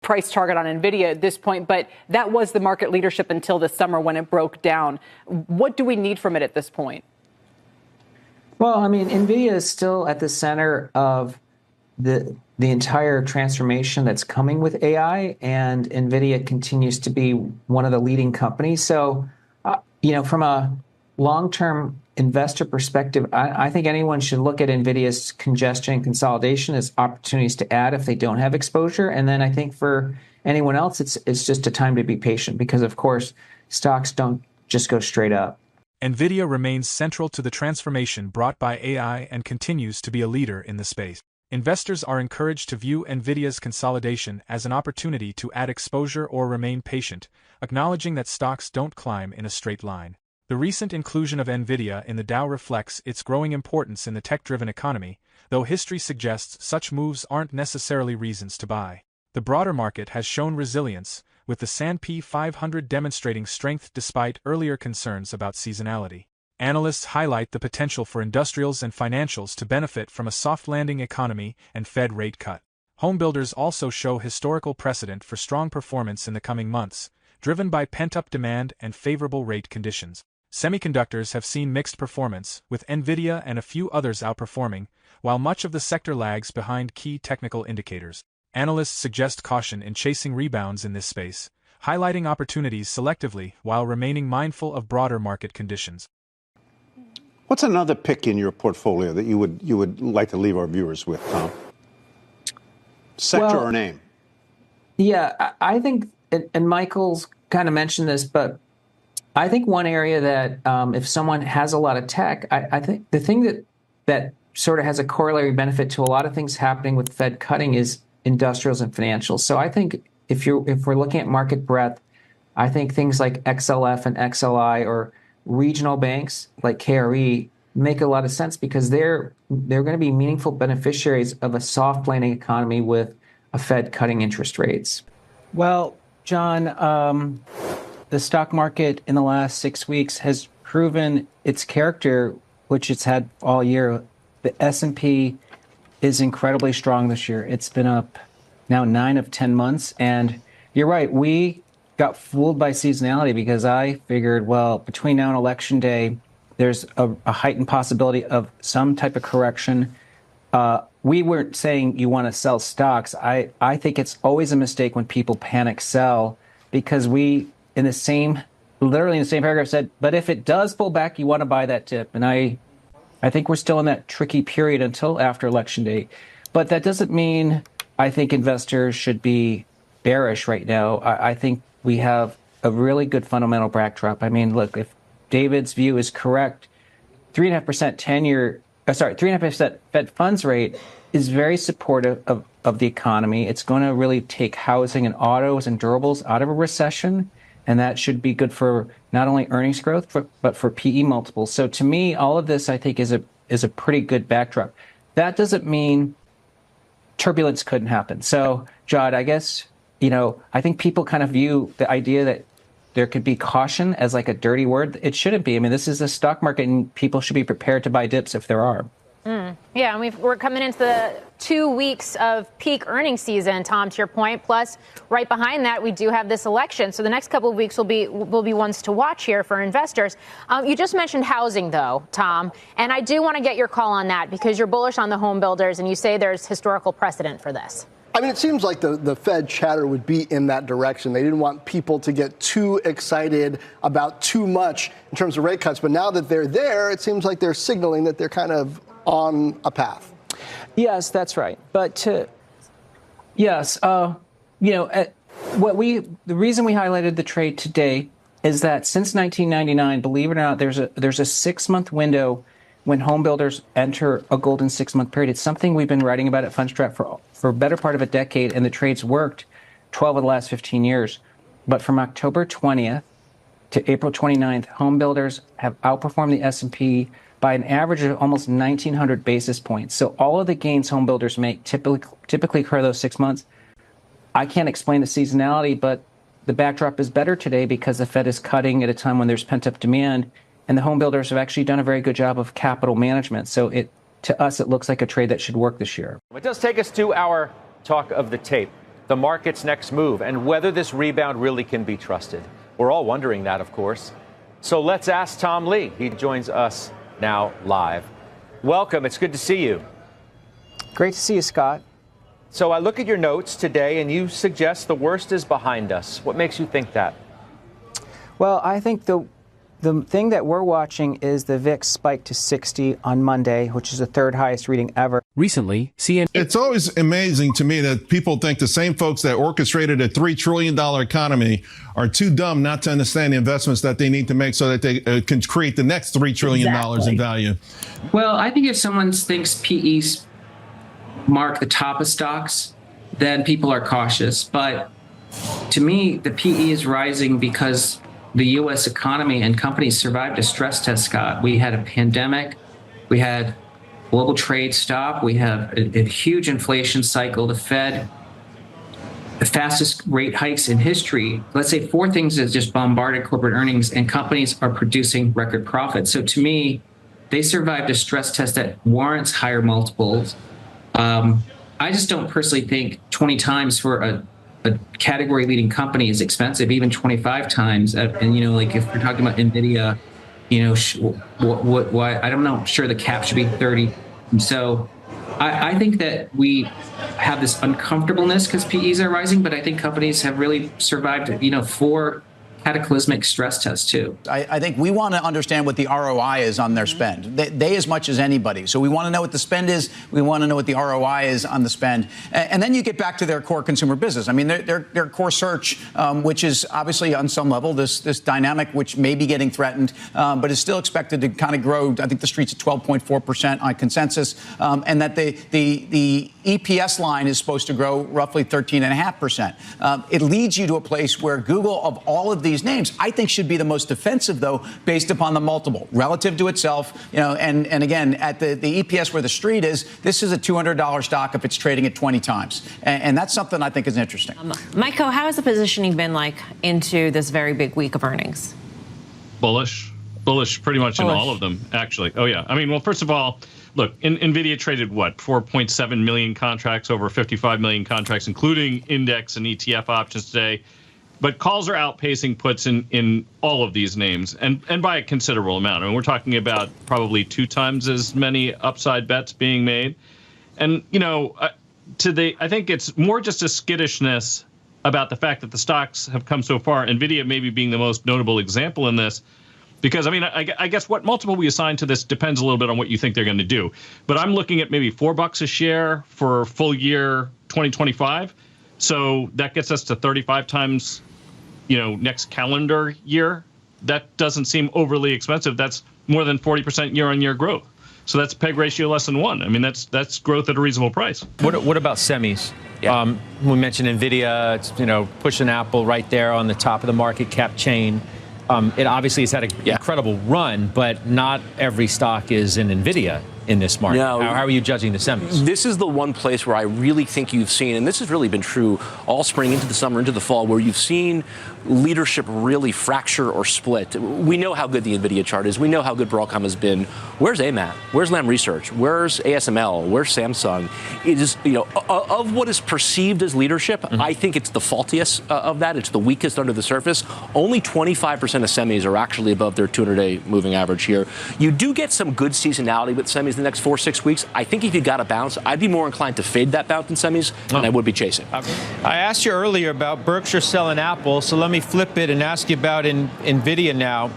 price target on Nvidia at this point, but that was the market leadership until this summer when it broke down. What do we need from it at this point? Well, I mean, Nvidia is still at the center of the entire transformation that's coming with AI, and Nvidia continues to be one of the leading companies. So, from a long-term investor perspective, I think anyone should look at Nvidia's congestion and consolidation as opportunities to add if they don't have exposure. And then I think for anyone else, it's just a time to be patient because, of course, stocks don't just go straight up. Nvidia remains central to the transformation brought by AI and continues to be a leader in the space. Investors are encouraged to view Nvidia's consolidation as an opportunity to add exposure or remain patient, acknowledging that stocks don't climb in a straight line. The recent inclusion of Nvidia in the Dow reflects its growing importance in the tech-driven economy, though history suggests such moves aren't necessarily reasons to buy. The broader market has shown resilience, with the S&P 500 demonstrating strength despite earlier concerns about seasonality. Analysts highlight the potential for industrials and financials to benefit from a soft landing economy and Fed rate cut. Homebuilders also show historical precedent for strong performance in the coming months, driven by pent-up demand and favorable rate conditions. Semiconductors have seen mixed performance, with Nvidia and a few others outperforming, while much of the sector lags behind key technical indicators. Analysts suggest caution in chasing rebounds in this space, highlighting opportunities selectively while remaining mindful of broader market conditions. What's another pick in your portfolio that you would like to leave our viewers with, Tom? Sector or name? Yeah, I think, and Michael's kind of mentioned this, but I think one area that if someone has a lot of tech, I think the thing that sort of has a corollary benefit to a lot of things happening with Fed cutting is industrials and financials. So I think if we're looking at market breadth, I think things like XLF and XLI or regional banks like KRE make a lot of sense because they're going to be meaningful beneficiaries of a soft landing economy with a Fed cutting interest rates. Well, John, the stock market in the last 6 weeks has proven its character, which it's had all year. The S&P is incredibly strong this year. It's been up now 9 of 10 months. And you're right, we got fooled by seasonality because I figured, well, between now and Election Day, there's a heightened possibility of some type of correction. We weren't saying you want to sell stocks. I think it's always a mistake when people panic sell because we, literally in the same paragraph said, but if it does pull back, you want to buy that dip. And I think we're still in that tricky period until after Election Day. But that doesn't mean I think investors should be bearish right now. I think we have a really good fundamental backdrop. I mean, look, if David's view is correct, 3.5% 3.5% Fed funds rate is very supportive of the economy. It's going to really take housing and autos and durables out of a recession, and that should be good for not only earnings growth, but for PE multiples. So to me, all of this, I think, is a pretty good backdrop. That doesn't mean turbulence couldn't happen. So, Jod, I guess, I think people kind of view the idea that there could be caution as like a dirty word. It shouldn't be. I mean, this is a stock market, and people should be prepared to buy dips if there are. Yeah, and we're coming into the 2 weeks of peak earnings season, Tom, to your point. Plus, right behind that, we do have this election. So the next couple of weeks will be ones to watch here for investors. You just mentioned housing, though, Tom, and I do want to get your call on that because you're bullish on the home builders, and you say there's historical precedent for this. I mean, it seems like the Fed chatter would be in that direction. They didn't want people to get too excited about too much in terms of rate cuts. But now that they're there, it seems like they're signaling that they're kind of on a path. Yes, that's right. But the reason we highlighted the trade today is that since 1999, believe it or not, there's a 6-month window when home builders enter a golden 6-month period. It's something we've been writing about at Fundstrat for a better part of a decade, and the trade's worked 12 of the last 15 years. But from October 20th to April 29th, home builders have outperformed the S&P by an average of almost 1,900 basis points. So all of the gains home builders make typically occur those 6 months. I can't explain the seasonality, but the backdrop is better today because the Fed is cutting at a time when there's pent-up demand, and the home builders have actually done a very good job of capital management. So to us, it looks like a trade that should work this year. It does take us to our talk of the tape. the market's next move and whether this rebound really can be trusted. We're all wondering that, of course. So let's ask Tom Lee. He joins us now live. Welcome. It's good to see you. Great to see you, Scott. So I look at your notes today and you suggest the worst is behind us. What makes you think that? Well, I think the thing that we're watching is the VIX spike to 60 on Monday, which is the third highest reading ever. Recently, CNN... It's always amazing to me that people think the same folks that orchestrated a $3 trillion economy are too dumb not to understand the investments that they need to make so that they can create the next $3 trillion in value. Well, I think if someone thinks PEs mark the top of stocks, then people are cautious. But to me, the PE is rising because the U.S. economy and companies survived a stress test, Scott. We had a pandemic. We had global trade stop. We have a huge inflation cycle. The Fed, the fastest rate hikes in history. Let's say four things that just bombarded corporate earnings, and companies are producing record profits. So to me, they survived a stress test that warrants higher multiples. I just don't personally think 20 times for a category leading company is expensive, even 25 times. And, like if we're talking about Nvidia, why I'm not sure the cap should be 30. And so I think that we have this uncomfortableness because PEs are rising, but I think companies have really survived, four cataclysmic stress tests too. I think we want to understand what the ROI is on their spend. They as much as anybody. So we want to know what the spend is. We want to know what the ROI is on the spend. And then you get back to their core consumer business. I mean, their core search, which is obviously on some level this dynamic, which may be getting threatened, but is still expected to kind of grow. I think the street's at 12.4% on consensus, and that the EPS line is supposed to grow roughly 13.5%. It leads you to a place where Google, of all of these names, I think should be the most defensive, though, based upon the multiple relative to itself. And again, at the EPS where the street is, this is a $200 stock if it's trading at 20 times. And that's something I think is interesting. Michael, how has the positioning been like into this very big week of earnings? Bullish pretty much in all of them, actually. Oh, yeah. I mean, well, first of all, look, Nvidia traded, 4.7 million contracts, over 55 million contracts, including index and ETF options today. But calls are outpacing puts in all of these names, and by a considerable amount. I mean, we're talking about probably 2 times as many upside bets being made. And, I think it's more just a skittishness about the fact that the stocks have come so far, Nvidia maybe being the most notable example in this. Because, I mean, I guess what multiple we assign to this depends a little bit on what you think they're going to do. But I'm looking at maybe $4 a share for full year 2025. So that gets us to 35 times, next calendar year. That doesn't seem overly expensive. That's more than 40% year-on-year growth. So that's PEG ratio less than 1. I mean, that's growth at a reasonable price. What about semis? Yeah. We mentioned Nvidia. It's, pushing Apple right there on the top of the market cap chain. It obviously has had an incredible run, but not every stock is in Nvidia in this market. No, how are you judging the semis? This is the one place where I really think you've seen, and this has really been true all spring into the summer, into the fall, where you've seen leadership really fracture or split. We know how good the Nvidia chart is. We know how good Broadcom has been. Where's AMAT? Where's Lam Research? Where's ASML? Where's Samsung? It is, of what is perceived as leadership, I think it's the faultiest of that. It's the weakest under the surface. Only 25% of semis are actually above their 200-day moving average here. You do get some good seasonality with semis the next 4-6 weeks. I think if you got a bounce, I'd be more inclined to fade that bounce in semis than I would be chasing. I asked you earlier about Berkshire selling Apple, so let me flip it and ask you about Nvidia now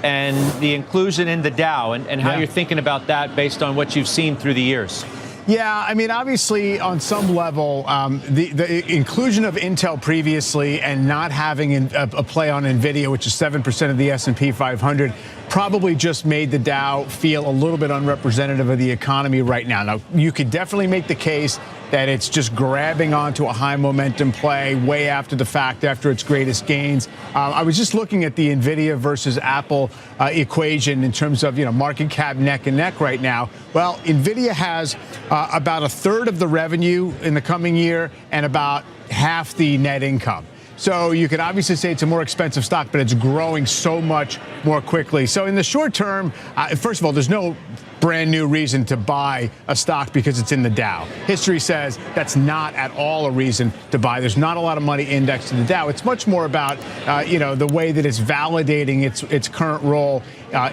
and the inclusion in the Dow and how you're thinking about that based on what you've seen through the years. Yeah, I mean, obviously, on some level, the inclusion of Intel previously and not having a play on Nvidia, which is 7% of the S&P 500, probably just made the Dow feel a little bit unrepresentative of the economy right now. Now, you could definitely make the case that it's just grabbing onto a high momentum play way after the fact, after its greatest gains. I was just looking at the Nvidia versus Apple equation in terms of, market cap neck and neck right now. Well, Nvidia has about a third of the revenue in the coming year and about half the net income. So you could obviously say it's a more expensive stock, but it's growing so much more quickly. So in the short term, first of all, there's no brand new reason to buy a stock because it's in the Dow. History says that's not at all a reason to buy. There's not a lot of money indexed to the Dow. It's much more about, the way that it's validating its current role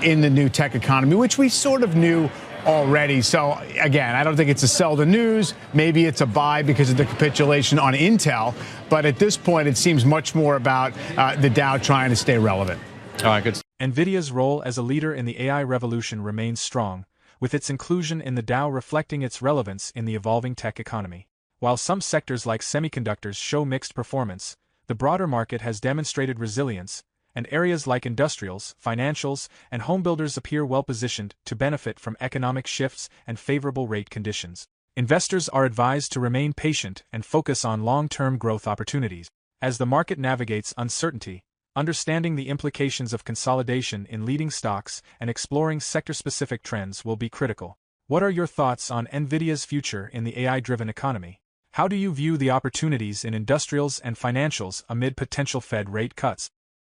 in the new tech economy, which we sort of knew already. So again, I don't think it's a sell the news. Maybe it's a buy because of the capitulation on Intel. But at this point, it seems much more about the Dow trying to stay relevant. All right, good. Nvidia's role as a leader in the AI revolution remains strong, with its inclusion in the Dow reflecting its relevance in the evolving tech economy. While some sectors like semiconductors show mixed performance, the broader market has demonstrated resilience, and areas like industrials, financials, and homebuilders appear well-positioned to benefit from economic shifts and favorable rate conditions. Investors are advised to remain patient and focus on long-term growth opportunities. As the market navigates uncertainty, understanding the implications of consolidation in leading stocks and exploring sector-specific trends will be critical. What are your thoughts on Nvidia's future in the AI-driven economy? How do you view the opportunities in industrials and financials amid potential Fed rate cuts?